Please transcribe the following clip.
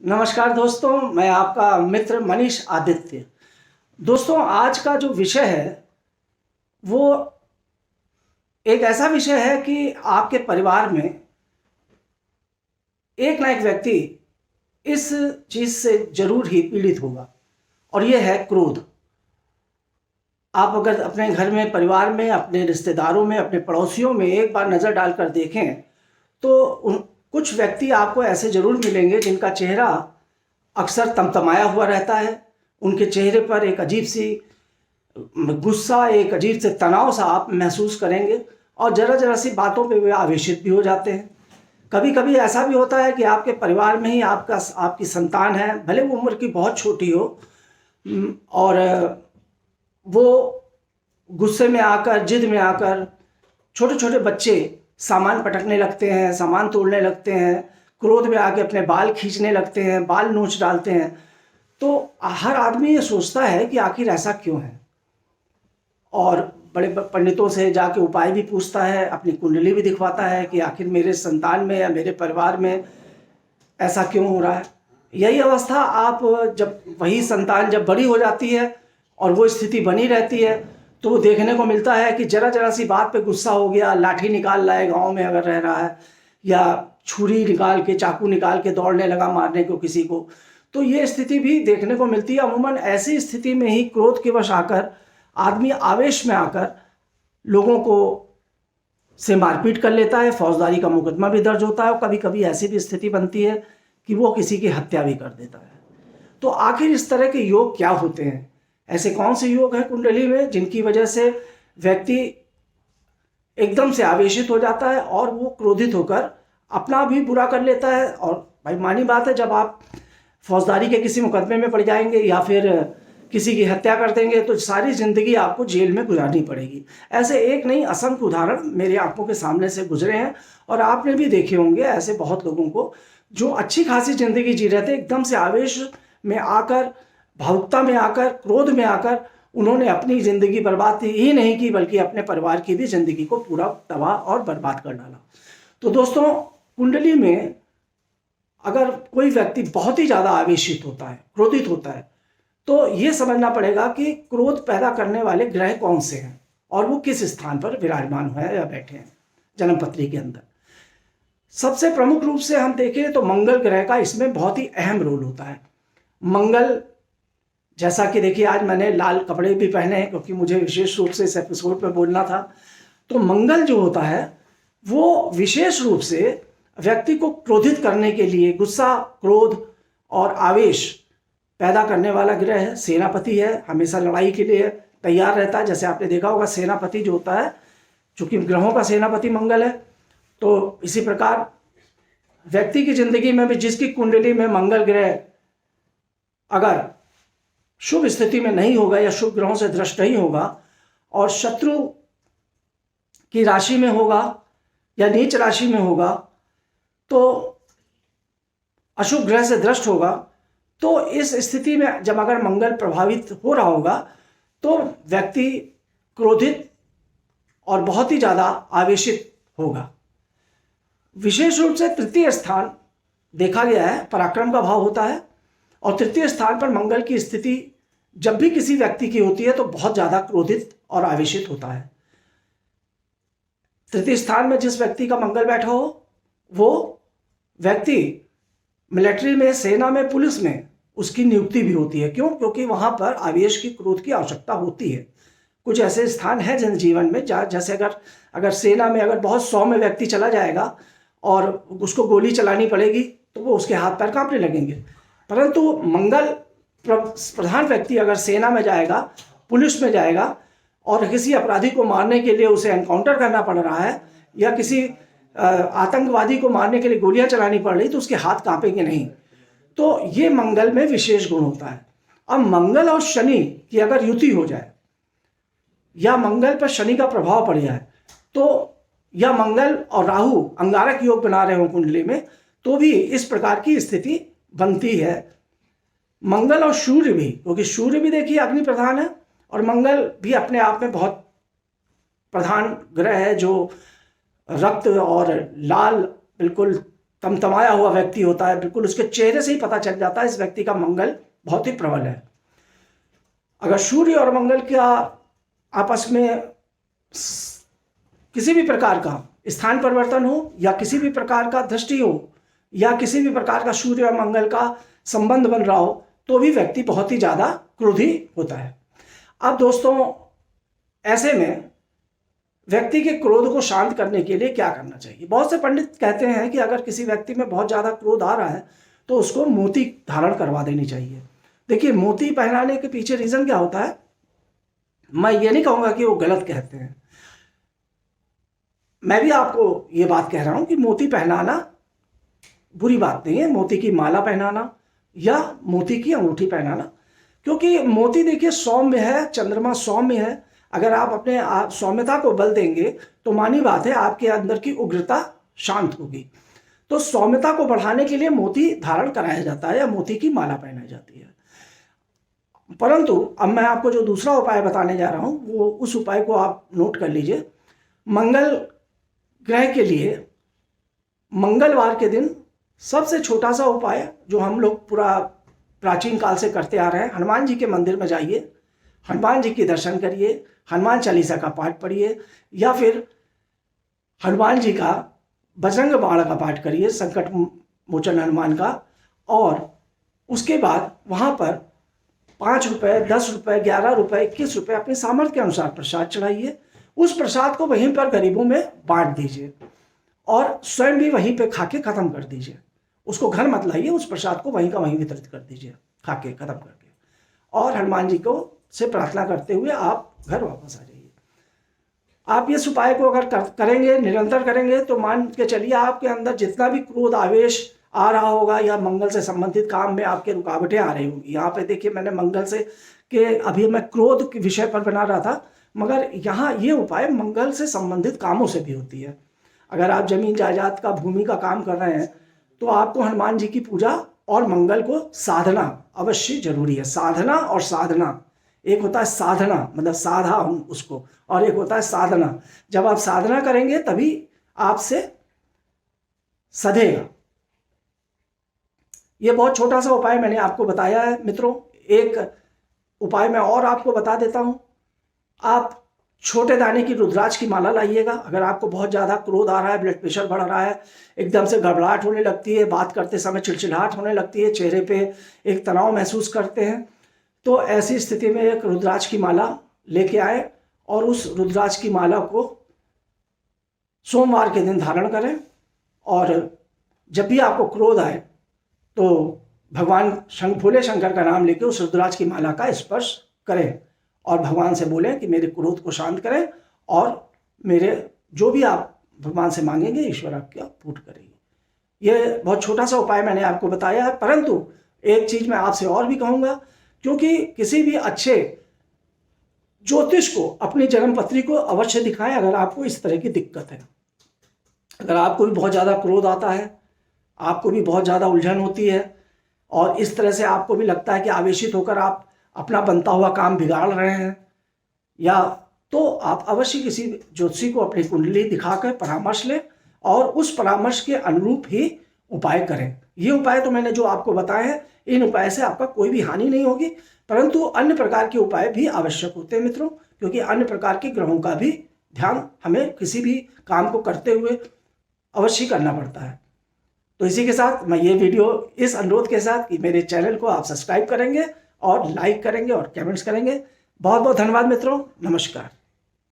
नमस्कार दोस्तों, मैं आपका मित्र मनीष आदित्य। दोस्तों, आज का जो विषय है वो एक ऐसा विषय है कि आपके परिवार में एक ना एक व्यक्ति इस चीज़ से ज़रूर ही पीड़ित होगा और ये है क्रोध। आप अगर अपने घर में, परिवार में, अपने रिश्तेदारों में, अपने पड़ोसियों में एक बार नज़र डालकर देखें तो कुछ व्यक्ति आपको ऐसे ज़रूर मिलेंगे जिनका चेहरा अक्सर तमतमाया हुआ रहता है। उनके चेहरे पर एक अजीब सी गुस्सा, एक अजीब से तनाव सा आप महसूस करेंगे और ज़रा ज़रा सी बातों पे वे आवेशित भी हो जाते हैं। कभी कभी ऐसा भी होता है कि आपके परिवार में ही आपकी संतान है, भले वो उम्र की बहुत छोटी हो, और वो गुस्से में आकर, जिद में आकर, छोटे छोटे बच्चे सामान पटकने लगते हैं, सामान तोड़ने लगते हैं, क्रोध में आके अपने बाल खींचने लगते हैं, बाल नोच डालते हैं। तो हर आदमी ये सोचता है कि आखिर ऐसा क्यों है, और बड़े पंडितों से जाके उपाय भी पूछता है, अपनी कुंडली भी दिखवाता है कि आखिर मेरे संतान में या मेरे परिवार में ऐसा क्यों हो रहा है। यही अवस्था आप जब वही संतान जब बड़ी हो जाती है और वो स्थिति बनी रहती है तो वो देखने को मिलता है कि जरा जरा सी बात पे गुस्सा हो गया, लाठी निकाल लाए, गांव में अगर रह रहा है, या छुरी निकाल के, चाकू निकाल के दौड़ने लगा मारने को किसी को। तो ये स्थिति भी देखने को मिलती है। अमूमन ऐसी स्थिति में ही क्रोध के वश आकर आदमी आवेश में आकर लोगों को से मारपीट कर लेता है, फौजदारी का मुकदमा भी दर्ज होता है और कभी कभी ऐसी भी स्थिति बनती है कि वो किसी की हत्या भी कर देता है। तो आखिर इस तरह के योग क्या होते हैं? ऐसे कौन से योग हैं कुंडली में जिनकी वजह से व्यक्ति एकदम से आवेशित हो जाता है और वो क्रोधित होकर अपना भी बुरा कर लेता है? और भाई मानी बात है, जब आप फौजदारी के किसी मुकदमे में पड़ जाएंगे या फिर किसी की हत्या कर देंगे तो सारी ज़िंदगी आपको जेल में गुजारनी पड़ेगी। ऐसे एक नहीं, असंख्य उदाहरण मेरी आंखों के सामने से गुजरे हैं और आपने भी देखे होंगे ऐसे बहुत लोगों को जो अच्छी खासी ज़िंदगी जी रहे थे, एकदम से आवेश में आकर, भावुकता में आकर, क्रोध में आकर उन्होंने अपनी ज़िंदगी बर्बाद ही नहीं की बल्कि अपने परिवार की भी ज़िंदगी को पूरा तबाह और बर्बाद कर डाला। तो दोस्तों, कुंडली में अगर कोई व्यक्ति बहुत ही ज़्यादा आवेशित होता है, क्रोधित होता है, तो ये समझना पड़ेगा कि क्रोध पैदा करने वाले ग्रह कौन से हैं और वो किस स्थान पर विराजमान हुए हैं या बैठे हैं जन्मपत्री के अंदर। सबसे प्रमुख रूप से हम देखें तो मंगल ग्रह का इसमें बहुत ही अहम रोल होता है। मंगल, जैसा कि देखिए आज मैंने लाल कपड़े भी पहने हैं क्योंकि मुझे विशेष रूप से इस एपिसोड पर बोलना था। तो मंगल जो होता है वो विशेष रूप से व्यक्ति को क्रोधित करने के लिए, गुस्सा, क्रोध और आवेश पैदा करने वाला ग्रह है। सेनापति है, हमेशा लड़ाई के लिए तैयार रहता है। जैसे आपने देखा होगा सेनापति जो होता है, चूंकि ग्रहों का सेनापति मंगल है, तो इसी प्रकार व्यक्ति की जिंदगी में भी जिसकी कुंडली में मंगल ग्रह अगर शुभ स्थिति में नहीं होगा या शुभ ग्रहों से दृष्ट नहीं होगा और शत्रु की राशि में होगा या नीच राशि में होगा, तो अशुभ ग्रह से दृष्ट होगा, तो इस स्थिति में जब अगर मंगल प्रभावित हो रहा होगा तो व्यक्ति क्रोधित और बहुत ही ज़्यादा आवेशित होगा। विशेष रूप से तृतीय स्थान देखा गया है, पराक्रम का भाव होता है और तृतीय स्थान पर मंगल की स्थिति जब भी किसी व्यक्ति की होती है तो बहुत ज़्यादा क्रोधित और आवेशित होता है। तृतीय स्थान में जिस व्यक्ति का मंगल बैठा हो वो व्यक्ति मिलिट्री में, सेना में, पुलिस में उसकी नियुक्ति भी होती है। क्यों? क्योंकि वहाँ पर आवेश की, क्रोध की आवश्यकता होती है। कुछ ऐसे स्थान हैं जन जीवन में जैसे अगर सेना में अगर बहुत 100 में व्यक्ति चला जाएगा और उसको गोली चलानी पड़ेगी तो वो उसके हाथ पैर कांपने लगेंगे। परंतु मंगल प्रधान व्यक्ति अगर सेना में जाएगा, पुलिस में जाएगा और किसी अपराधी को मारने के लिए उसे एनकाउंटर करना पड़ रहा है या किसी आतंकवादी को मारने के लिए गोलियां चलानी पड़ रही, तो उसके हाथ कांपेंगे नहीं। तो ये मंगल में विशेष गुण होता है। अब मंगल और शनि की अगर युति हो जाए या मंगल पर शनि का प्रभाव पड़ जाए तो, या मंगल और राहु अंगारक योग बना रहे हो कुंडली में, तो भी इस प्रकार की स्थिति बनती है। मंगल और सूर्य भी, क्योंकि सूर्य भी देखिए अग्नि प्रधान है और मंगल भी अपने आप में बहुत प्रधान ग्रह है जो रक्त और लाल, बिल्कुल तमतमाया हुआ व्यक्ति होता है, बिल्कुल उसके चेहरे से ही पता चल जाता है इस व्यक्ति का मंगल बहुत ही प्रबल है। अगर सूर्य और मंगल का आपस में किसी भी प्रकार का स्थान परिवर्तन हो, या किसी भी प्रकार का दृष्टि हो, या किसी भी प्रकार का सूर्य और मंगल का संबंध बन रहा हो, तो भी व्यक्ति बहुत ही ज़्यादा क्रोधी होता है। अब दोस्तों, ऐसे में व्यक्ति के क्रोध को शांत करने के लिए क्या करना चाहिए? बहुत से पंडित कहते हैं कि अगर किसी व्यक्ति में बहुत ज़्यादा क्रोध आ रहा है तो उसको मोती धारण करवा देनी चाहिए। देखिए, मोती पहनाने के पीछे रीज़न क्या होता है, मैं ये नहीं कहूँगा कि वो गलत कहते हैं, मैं भी आपको ये बात कह रहा हूँ कि मोती पहनाना बुरी बात नहीं है। मोती की माला पहनाना या मोती की अंगूठी पहनाना, क्योंकि मोती देखिए सौम्य है, चंद्रमा सौम्य है। अगर आप अपने सौम्यता को बल देंगे तो मानी बात है आपके अंदर की उग्रता शांत होगी। तो सौम्यता को बढ़ाने के लिए मोती धारण कराया जाता है या मोती की माला पहनाई जाती है। परंतु अब मैं आपको जो दूसरा उपाय बताने जा रहा हूँ, वो उस उपाय को आप नोट कर लीजिए। मंगल ग्रह के लिए मंगलवार के दिन सबसे छोटा सा उपाय जो हम लोग पूरा प्राचीन काल से करते आ रहे हैं, हनुमान जी के मंदिर में जाइए, हनुमान जी के दर्शन करिए, हनुमान चालीसा का पाठ पढ़िए, या फिर हनुमान जी का बजरंग बाण का पाठ करिए, संकट मोचन हनुमान का। और उसके बाद वहाँ पर 5 रुपये, 10 रुपये, 11 रुपये, 21 रुपये अपने सामर्थ्य के अनुसार प्रसाद चढ़ाइए। उस प्रसाद को वहीं पर गरीबों में बांट दीजिए और स्वयं भी वहीं पे खा के ख़त्म कर दीजिए। उसको घर मत लाइए, उस प्रसाद को वहीं का वहीं वितरित कर दीजिए खा के ख़त्म करके, और हनुमान जी को से प्रार्थना करते हुए आप घर वापस आ जाइए। आप इस उपाय को अगर करेंगे, निरंतर करेंगे, तो मान के चलिए आपके अंदर जितना भी क्रोध आवेश आ रहा होगा या मंगल से संबंधित काम में आपके रुकावटें आ रही होंगी। यहाँ पे देखिए, मैंने मंगल से के अभी मैं क्रोध के विषय पर बना रहा था, मगर यहाँ ये उपाय मंगल से संबंधित कामों से भी होती है। अगर आप जमीन जायदाद का, भूमि का काम कर रहे हैं तो आपको हनुमान जी की पूजा और मंगल को साधना अवश्य जरूरी है। साधना और साधना, एक होता है साधना मतलब साधा हूँ उसको, और एक होता है साधना। जब आप साधना करेंगे तभी आपसे सधेगा। ये बहुत छोटा सा उपाय मैंने आपको बताया है मित्रों। एक उपाय मैं और आपको बता देता हूँ। आप छोटे दाने की रुद्राक्ष की माला लाइएगा। अगर आपको बहुत ज़्यादा क्रोध आ रहा है, ब्लड प्रेशर बढ़ रहा है, एकदम से घबराहट होने लगती है, बात करते समय चिड़चिड़ाहट होने लगती है, चेहरे पे एक तनाव महसूस करते हैं, तो ऐसी स्थिति में एक रुद्राक्ष की माला लेके आए और उस रुद्राक्ष की माला को सोमवार के दिन धारण करें। और जब भी आपको क्रोध आए तो भगवान भोले शंकर का नाम लेके उस रुद्राक्ष की माला का स्पर्श करें और भगवान से बोलें कि मेरे क्रोध को शांत करें, और मेरे जो भी आप भगवान से मांगेंगे ईश्वर आपका पूर्ण करेंगे। ये बहुत छोटा सा उपाय मैंने आपको बताया है, परंतु एक चीज़ मैं आपसे और भी कहूँगा, क्योंकि किसी भी अच्छे ज्योतिष को अपनी जन्मपत्री को अवश्य दिखाएं अगर आपको इस तरह की दिक्कत है। अगर आपको भी बहुत ज़्यादा क्रोध आता है, आपको भी बहुत ज़्यादा उलझन होती है, और इस तरह से आपको भी लगता है कि आवेशित होकर आप अपना बनता हुआ काम बिगाड़ रहे हैं, या तो आप अवश्य किसी ज्योतिषी को अपनी कुंडली दिखाकर परामर्श लें और उस परामर्श के अनुरूप ही उपाय करें। ये उपाय तो मैंने जो आपको बताए हैं, इन उपाय से आपका कोई भी हानि नहीं होगी, परंतु अन्य प्रकार के उपाय भी आवश्यक होते हैं मित्रों, क्योंकि अन्य प्रकार के ग्रहों का भी ध्यान हमें किसी भी काम को करते हुए अवश्य करना पड़ता है। तो इसी के साथ मैं ये वीडियो इस अनुरोध के साथ कि मेरे चैनल को आप सब्सक्राइब करेंगे और लाइक करेंगे और कमेंट्स करेंगे। बहुत बहुत धन्यवाद मित्रों, नमस्कार।